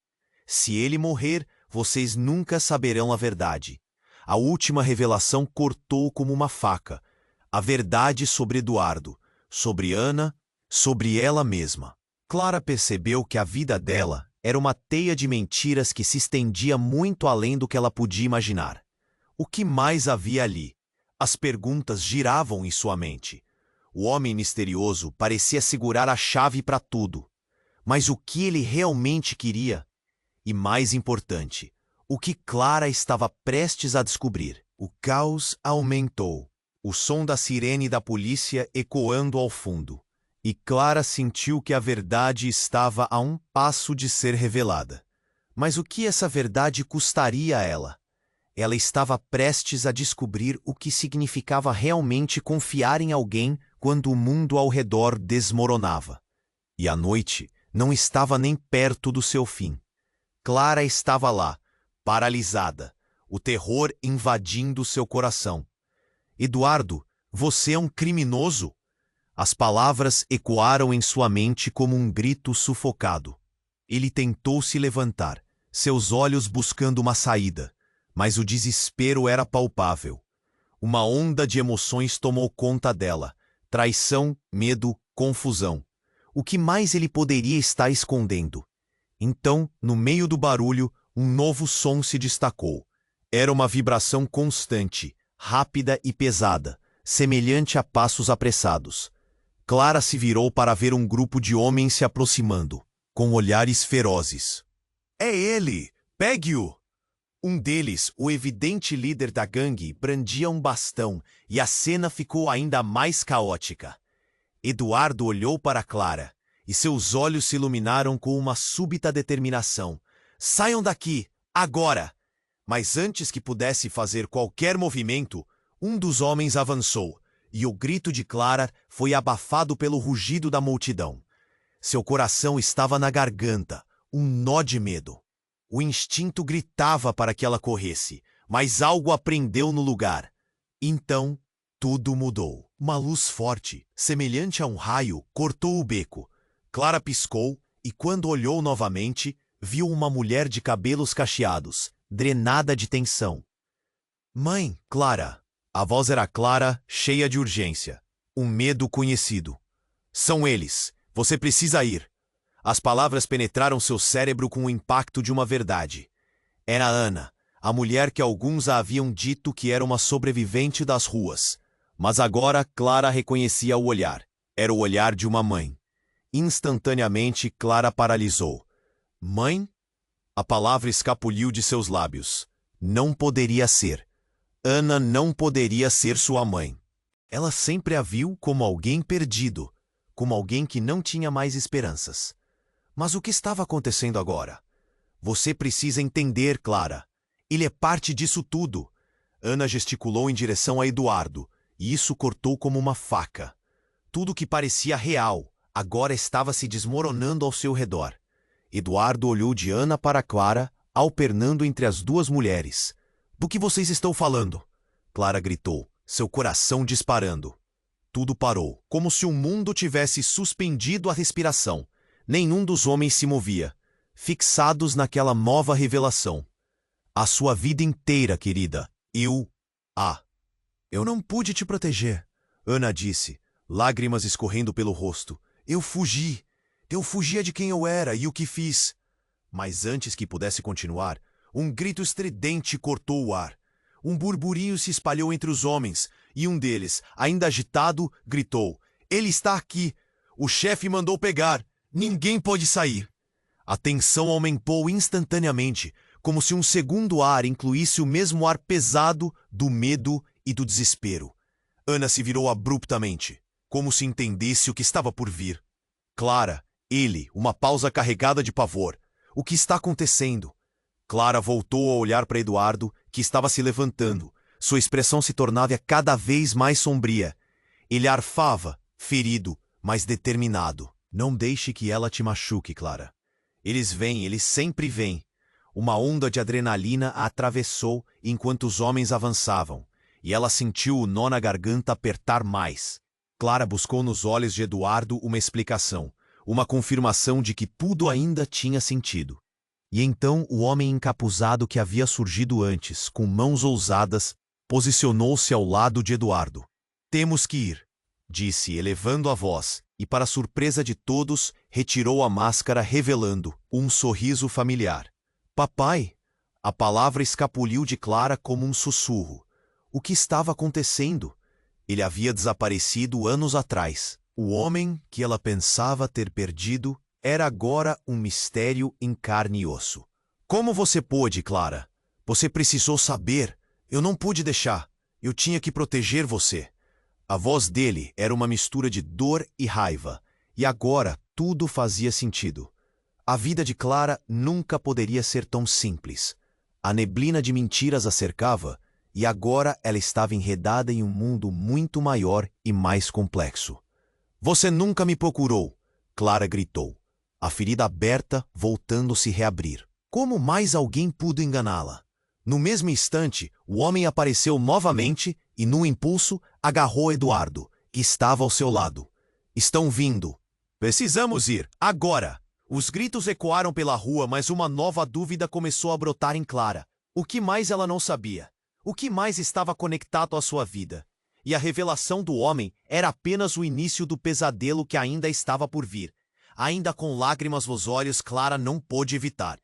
Se ele morrer, vocês nunca saberão a verdade. A última revelação cortou como uma faca. A verdade sobre Eduardo, sobre Ana, sobre ela mesma. Clara percebeu que a vida dela era uma teia de mentiras que se estendia muito além do que ela podia imaginar. O que mais havia ali? As perguntas giravam em sua mente. O homem misterioso parecia segurar a chave para tudo. Mas o que ele realmente queria? E mais importante, o que Clara estava prestes a descobrir? O caos aumentou. O som da sirene da polícia ecoando ao fundo. E Clara sentiu que a verdade estava a um passo de ser revelada. Mas o que essa verdade custaria a ela? Ela estava prestes a descobrir o que significava realmente confiar em alguém quando o mundo ao redor desmoronava. E a noite não estava nem perto do seu fim. Clara estava lá, paralisada, o terror invadindo seu coração. Eduardo, você é um criminoso! As palavras ecoaram em sua mente como um grito sufocado. Ele tentou se levantar, seus olhos buscando uma saída, mas o desespero era palpável. Uma onda de emoções tomou conta dela: traição, medo, confusão. O que mais ele poderia estar escondendo? Então, no meio do barulho, um novo som se destacou. Era uma vibração constante, rápida e pesada, semelhante a passos apressados. Clara se virou para ver um grupo de homens se aproximando, com olhares ferozes. É ele! Pegue-o! Um deles, o evidente líder da gangue, brandia um bastão e a cena ficou ainda mais caótica. Eduardo olhou para Clara e seus olhos se iluminaram com uma súbita determinação. Saiam daqui, agora! Mas antes que pudesse fazer qualquer movimento, um dos homens avançou e o grito de Clara foi abafado pelo rugido da multidão. Seu coração estava na garganta, um nó de medo. O instinto gritava para que ela corresse, mas algo a prendeu no lugar. Então, tudo mudou. Uma luz forte, semelhante a um raio, cortou o beco. Clara piscou e, quando olhou novamente, viu uma mulher de cabelos cacheados, drenada de tensão. Mãe, Clara! A voz era clara, cheia de urgência. Um medo conhecido. São eles. Você precisa ir. As palavras penetraram seu cérebro com o impacto de uma verdade. Era Ana, a mulher que alguns haviam dito que era uma sobrevivente das ruas. Mas agora Clara reconhecia o olhar. Era o olhar de uma mãe. Instantaneamente, Clara paralisou. Mãe? A palavra escapuliu de seus lábios. Não poderia ser. Ana não poderia ser sua mãe. Ela sempre a viu como alguém perdido, como alguém que não tinha mais esperanças. Mas o que estava acontecendo agora? Você precisa entender, Clara. Ele é parte disso tudo. Ana gesticulou em direção a Eduardo, e isso cortou como uma faca. Tudo que parecia real, agora estava se desmoronando ao seu redor. Eduardo olhou de Ana para Clara, alternando entre as duas mulheres. Do que vocês estão falando? Clara gritou, seu coração disparando. Tudo parou, como se o mundo tivesse suspendido a respiração. Nenhum dos homens se movia, fixados naquela nova revelação. A sua vida inteira, querida. Eu não pude te proteger, Ana disse, lágrimas escorrendo pelo rosto. Eu fugi. Eu fugia de quem eu era e o que fiz. Mas antes que pudesse continuar, um grito estridente cortou o ar. Um burburinho se espalhou entre os homens, e um deles, ainda agitado, gritou: Ele está aqui! O chefe mandou pegar! Ninguém pode sair! A tensão aumentou instantaneamente, como se um segundo ar incluísse o mesmo ar pesado do medo e do desespero. Ana se virou abruptamente, como se entendesse o que estava por vir. Clara, ele, uma pausa carregada de pavor. O que está acontecendo? Clara voltou a olhar para Eduardo, que estava se levantando. Sua expressão se tornava cada vez mais sombria. Ele arfava, ferido, mas determinado. Não deixe que ela te machuque, Clara. Eles vêm, eles sempre vêm. Uma onda de adrenalina a atravessou enquanto os homens avançavam, e ela sentiu o nó na garganta apertar mais. Clara buscou nos olhos de Eduardo uma explicação, uma confirmação de que tudo ainda tinha sentido. E então o homem encapuzado que havia surgido antes, com mãos ousadas, posicionou-se ao lado de Eduardo. Temos que ir, disse, elevando a voz, e para surpresa de todos, retirou a máscara revelando um sorriso familiar. Papai! A palavra escapuliu de Clara como um sussurro. O que estava acontecendo? Ele havia desaparecido anos atrás. O homem que ela pensava ter perdido era agora um mistério em carne e osso. Como você pôde, Clara? Você precisou saber. Eu não pude deixar. Eu tinha que proteger você. A voz dele era uma mistura de dor e raiva. E agora tudo fazia sentido. A vida de Clara nunca poderia ser tão simples. A neblina de mentiras a cercava, e agora ela estava enredada em um mundo muito maior e mais complexo. Você nunca me procurou, Clara gritou, a ferida aberta voltando-se reabrir. Como mais alguém pôde enganá-la? No mesmo instante, o homem apareceu novamente e, num impulso, agarrou Eduardo, que estava ao seu lado. Estão vindo. Precisamos ir, agora! Os gritos ecoaram pela rua, mas uma nova dúvida começou a brotar em Clara. O que mais ela não sabia? O que mais estava conectado à sua vida? E a revelação do homem era apenas o início do pesadelo que ainda estava por vir. Ainda com lágrimas nos olhos, Clara não pôde evitar.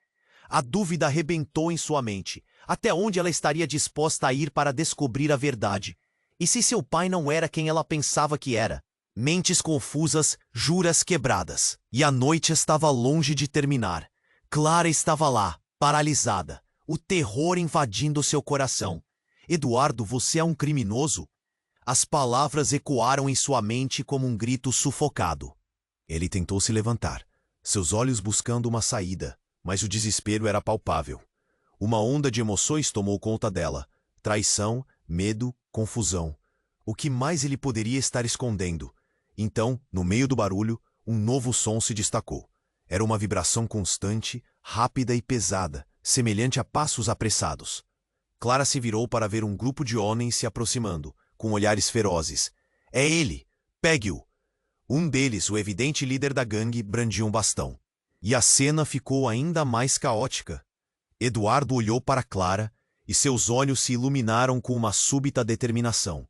A dúvida arrebentou em sua mente. Até onde ela estaria disposta a ir para descobrir a verdade? E se seu pai não era quem ela pensava que era? Mentes confusas, juras quebradas. E a noite estava longe de terminar. Clara estava lá, paralisada, o terror invadindo seu coração. Eduardo, você é um criminoso? As palavras ecoaram em sua mente como um grito sufocado. Ele tentou se levantar, seus olhos buscando uma saída, mas o desespero era palpável. Uma onda de emoções tomou conta dela. Traição, medo, confusão. O que mais ele poderia estar escondendo? Então, no meio do barulho, um novo som se destacou. Era uma vibração constante, rápida e pesada, semelhante a passos apressados. Clara se virou para ver um grupo de homens se aproximando, com olhares ferozes. É ele! Pegue-o! Um deles, o evidente líder da gangue, brandia um bastão. E a cena ficou ainda mais caótica. Eduardo olhou para Clara e seus olhos se iluminaram com uma súbita determinação.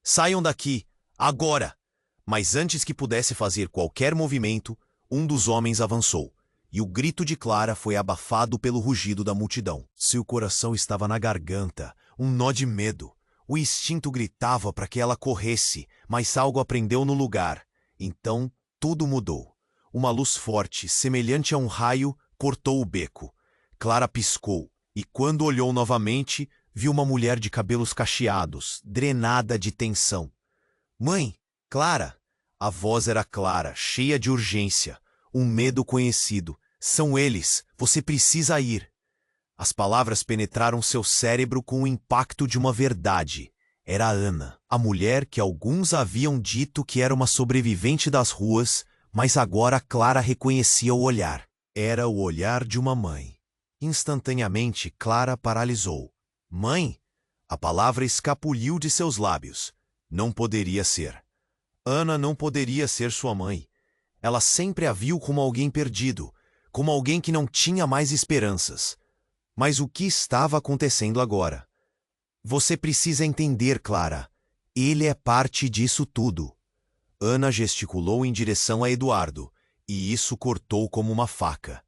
Saiam daqui! Agora! Mas antes que pudesse fazer qualquer movimento, um dos homens avançou. e o grito de Clara foi abafado pelo rugido da multidão. Seu coração estava na garganta, um nó de medo. O instinto gritava para que ela corresse, mas algo aprendeu no lugar. Então, tudo mudou. Uma luz forte, semelhante a um raio, cortou o beco. Clara piscou, e quando olhou novamente, viu uma mulher de cabelos cacheados, drenada de tensão. Mãe, Clara! A voz era clara, cheia de urgência. Um medo conhecido. São eles, você precisa ir. As palavras penetraram seu cérebro com o impacto de uma verdade. Era Ana, a mulher que alguns haviam dito que era uma sobrevivente das ruas, mas agora Clara reconhecia o olhar. Era o olhar de uma mãe. Instantaneamente, Clara paralisou. Mãe? A palavra escapuliu de seus lábios. Não poderia ser. Ana não poderia ser sua mãe. Ela sempre a viu como alguém perdido, como alguém que não tinha mais esperanças. Mas o que estava acontecendo agora? Você precisa entender, Clara. Ele é parte disso tudo. Ana gesticulou em direção a Eduardo, e isso cortou como uma faca.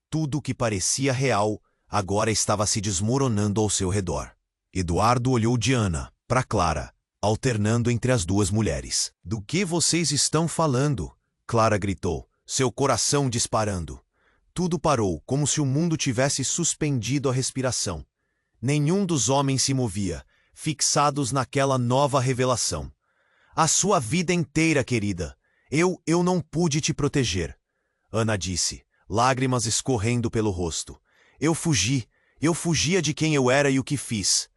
Tudo que parecia real agora estava se desmoronando ao seu redor. Eduardo olhou de Ana para Clara, alternando entre as duas mulheres. Do que vocês estão falando? Clara gritou, seu coração disparando. Tudo parou, como se o mundo tivesse suspendido a respiração. Nenhum dos homens se movia, fixados naquela nova revelação. A sua vida inteira, querida. Eu não pude te proteger. Ana disse, lágrimas escorrendo pelo rosto. Eu fugia de quem eu era e o que fiz.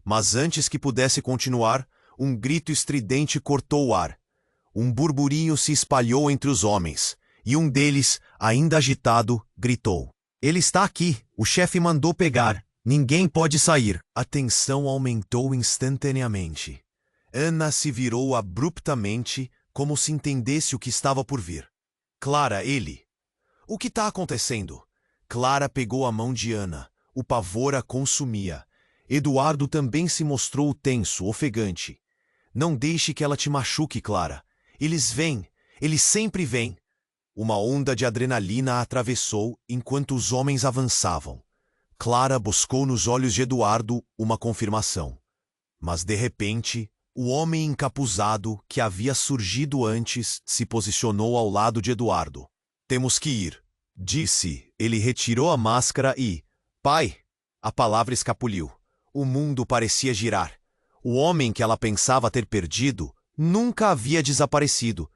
Mas antes que pudesse continuar, um grito estridente cortou o ar. Um burburinho se espalhou entre os homens, e um deles, ainda agitado, gritou. Ele está aqui, o chefe mandou pegar, ninguém pode sair. A tensão aumentou instantaneamente. Ana se virou abruptamente, como se entendesse o que estava por vir. Clara, ele. O que está acontecendo? Clara pegou a mão de Ana. O pavor a consumia. Eduardo também se mostrou tenso, ofegante. Não deixe que ela te machuque, Clara. Eles vêm, eles sempre vêm. Uma onda de adrenalina a atravessou enquanto os homens avançavam. Clara buscou nos olhos de Eduardo uma confirmação. Mas, de repente, o homem encapuzado que havia surgido antes se posicionou ao lado de Eduardo. Temos que ir, disse. Ele retirou a máscara e... Pai! A palavra escapuliu. O mundo parecia girar. O homem que ela pensava ter perdido nunca havia desaparecido.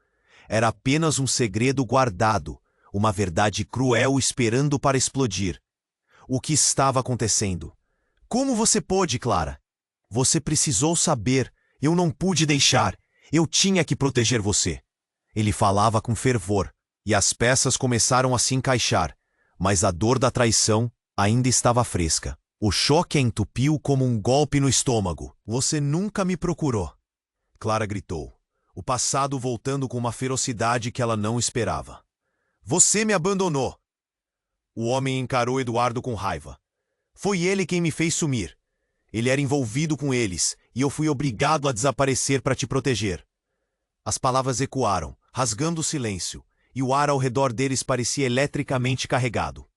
Era apenas um segredo guardado, uma verdade cruel esperando para explodir. O que estava acontecendo? Como você pôde, Clara? Você precisou saber. Eu não pude deixar. Eu tinha que proteger você. Ele falava com fervor, e as peças começaram a se encaixar, mas a dor da traição ainda estava fresca. O choque a entupiu como um golpe no estômago. Você nunca me procurou. Clara gritou, o passado voltando com uma ferocidade que ela não esperava. Você me abandonou. O homem encarou Eduardo com raiva. Foi ele quem me fez sumir. Ele era envolvido com eles, e eu fui obrigado a desaparecer para te proteger. As palavras ecoaram, rasgando o silêncio, e o ar ao redor deles parecia eletricamente carregado.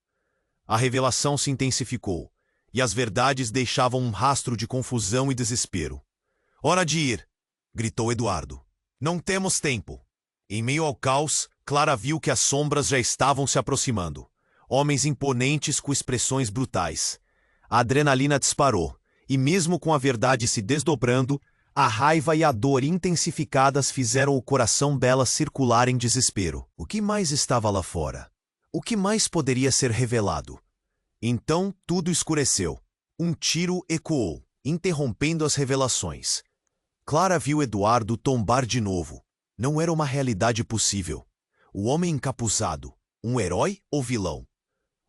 A revelação se intensificou, e as verdades deixavam um rastro de confusão e desespero. Hora de ir, gritou Eduardo. Não temos tempo. Em meio ao caos, Clara viu que as sombras já estavam se aproximando. Homens imponentes com expressões brutais. A adrenalina disparou, e mesmo com a verdade se desdobrando, a raiva e a dor intensificadas fizeram o coração dela circular em desespero. O que mais estava lá fora? O que mais poderia ser revelado? Então tudo escureceu. Um tiro ecoou, interrompendo as revelações. Clara viu Eduardo tombar de novo. Não era uma realidade possível. O homem encapuzado, um herói ou vilão?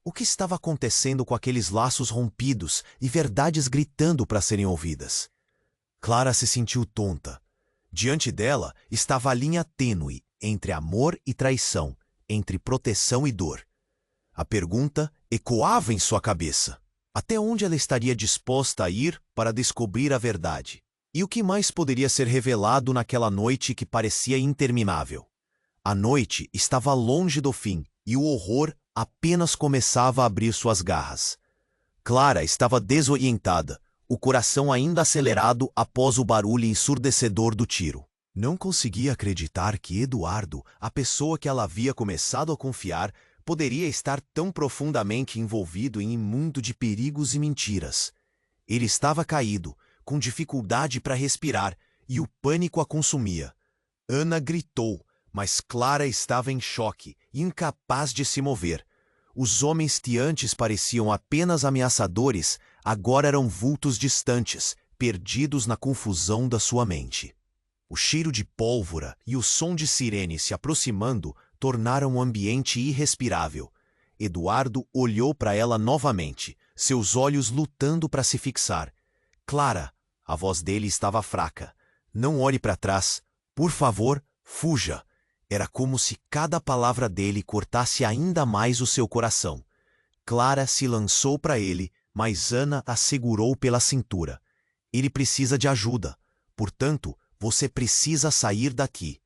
O que estava acontecendo com aqueles laços rompidos e verdades gritando para serem ouvidas? Clara se sentiu tonta. Diante dela estava a linha tênue entre amor e traição, entre proteção e dor. A pergunta ecoava em sua cabeça. Até onde ela estaria disposta a ir para descobrir a verdade? E o que mais poderia ser revelado naquela noite que parecia interminável? A noite estava longe do fim, e o horror apenas começava a abrir suas garras. Clara estava desorientada, o coração ainda acelerado após o barulho ensurdecedor do tiro. Não conseguia acreditar que Eduardo, a pessoa que ela havia começado a confiar, poderia estar tão profundamente envolvido em um mundo de perigos e mentiras. Ele estava caído, com dificuldade para respirar, e o pânico a consumia. Ana gritou, mas Clara estava em choque, incapaz de se mover. Os homens que antes pareciam apenas ameaçadores, agora eram vultos distantes, perdidos na confusão da sua mente. O cheiro de pólvora e o som de sirene se aproximando tornaram o ambiente irrespirável. Eduardo olhou para ela novamente, seus olhos lutando para se fixar. Clara, a voz dele estava fraca. Não olhe para trás. Por favor, fuja. Era como se cada palavra dele cortasse ainda mais o seu coração. Clara se lançou para ele, mas Ana a segurou pela cintura. Ele precisa de ajuda. Portanto, você precisa sair daqui.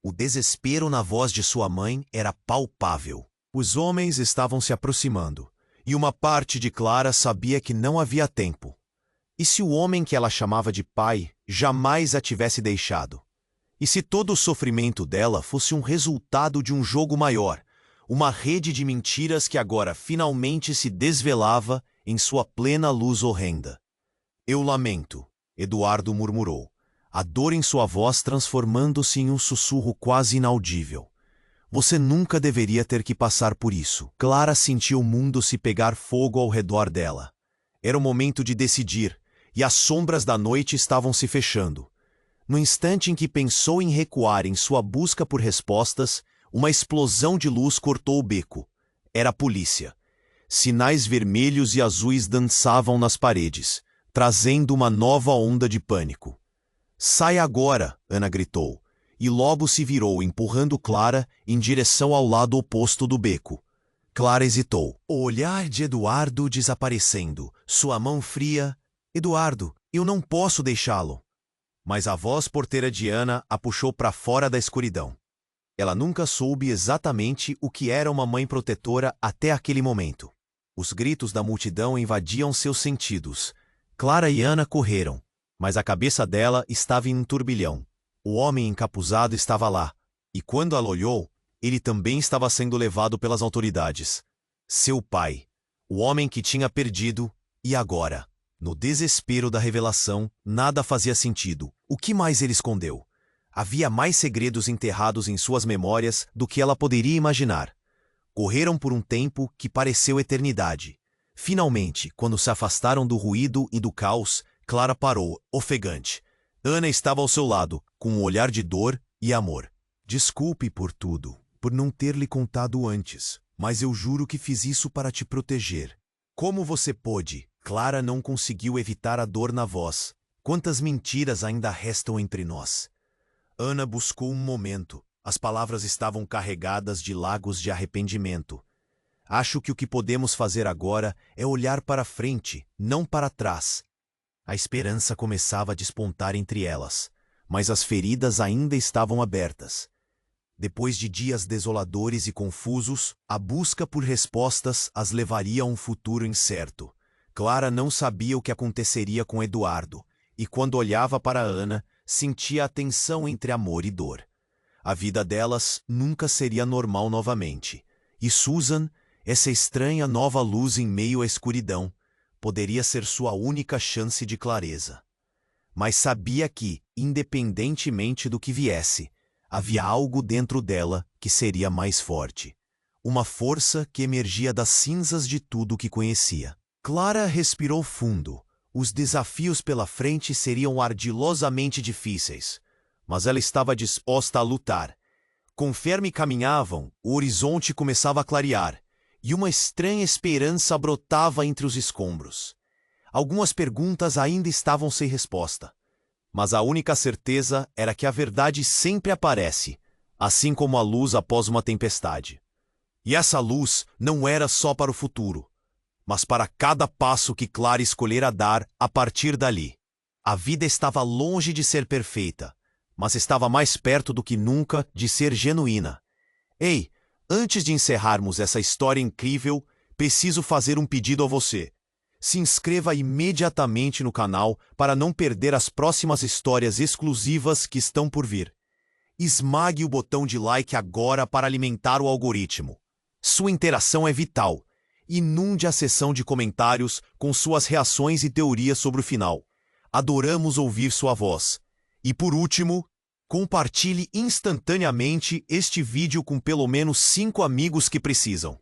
O desespero na voz de sua mãe era palpável. Os homens estavam se aproximando, e uma parte de Clara sabia que não havia tempo. E se o homem que ela chamava de pai jamais a tivesse deixado? E se todo o sofrimento dela fosse um resultado de um jogo maior, uma rede de mentiras que agora finalmente se desvelava em sua plena luz horrenda? Eu lamento, Eduardo murmurou, a dor em sua voz transformando-se em um sussurro quase inaudível. Você nunca deveria ter que passar por isso. Clara sentiu o mundo se pegar fogo ao redor dela. Era o momento de decidir, e as sombras da noite estavam se fechando. No instante em que pensou em recuar em sua busca por respostas, uma explosão de luz cortou o beco. Era a polícia. Sinais vermelhos e azuis dançavam nas paredes, trazendo uma nova onda de pânico. Saia agora, Ana gritou, e logo se virou empurrando Clara em direção ao lado oposto do beco. Clara hesitou. O olhar de Eduardo desaparecendo, sua mão fria. Eduardo, eu não posso deixá-lo. Mas a voz porteira de Ana a puxou para fora da escuridão. Ela nunca soube exatamente o que era uma mãe protetora até aquele momento. Os gritos da multidão invadiam seus sentidos. Clara e Ana correram, mas a cabeça dela estava em um turbilhão. O homem encapuzado estava lá, e quando ela olhou, ele também estava sendo levado pelas autoridades. Seu pai, o homem que tinha perdido, e agora? No desespero da revelação, nada fazia sentido. O que mais ele escondeu? Havia mais segredos enterrados em suas memórias do que ela poderia imaginar. Correram por um tempo que pareceu eternidade. Finalmente, quando se afastaram do ruído e do caos, Clara parou, ofegante. Ana estava ao seu lado, com um olhar de dor e amor. Desculpe por tudo, por não ter lhe contado antes, mas eu juro que fiz isso para te proteger. Como você pôde? Clara não conseguiu evitar a dor na voz. Quantas mentiras ainda restam entre nós? Ana buscou um momento. As palavras estavam carregadas de lagos de arrependimento. Acho que o que podemos fazer agora é olhar para frente, não para trás. A esperança começava a despontar entre elas, mas as feridas ainda estavam abertas. Depois de dias desoladores e confusos, a busca por respostas as levaria a um futuro incerto. Clara não sabia o que aconteceria com Eduardo, e quando olhava para Ana, sentia a tensão entre amor e dor. A vida delas nunca seria normal novamente. E Susan, essa estranha nova luz em meio à escuridão, poderia ser sua única chance de clareza. Mas sabia que, independentemente do que viesse, havia algo dentro dela que seria mais forte. Uma força que emergia das cinzas de tudo que conhecia. Clara respirou fundo. Os desafios pela frente seriam ardilosamente difíceis, mas ela estava disposta a lutar. Conforme caminhavam, o horizonte começava a clarear, e uma estranha esperança brotava entre os escombros. Algumas perguntas ainda estavam sem resposta, mas a única certeza era que a verdade sempre aparece, assim como a luz após uma tempestade. E essa luz não era só para o futuro, mas para cada passo que Clara escolhera dar a partir dali. A vida estava longe de ser perfeita, mas estava mais perto do que nunca de ser genuína. Ei, Antes de encerrarmos essa história incrível, preciso fazer um pedido a você. Se inscreva imediatamente no canal para não perder as próximas histórias exclusivas que estão por vir. Esmague o botão de like agora para alimentar o algoritmo. Sua interação é vital. Inunde a seção de comentários com suas reações e teorias sobre o final. Adoramos ouvir sua voz. E por último, compartilhe instantaneamente este vídeo com pelo menos 5 amigos que precisam.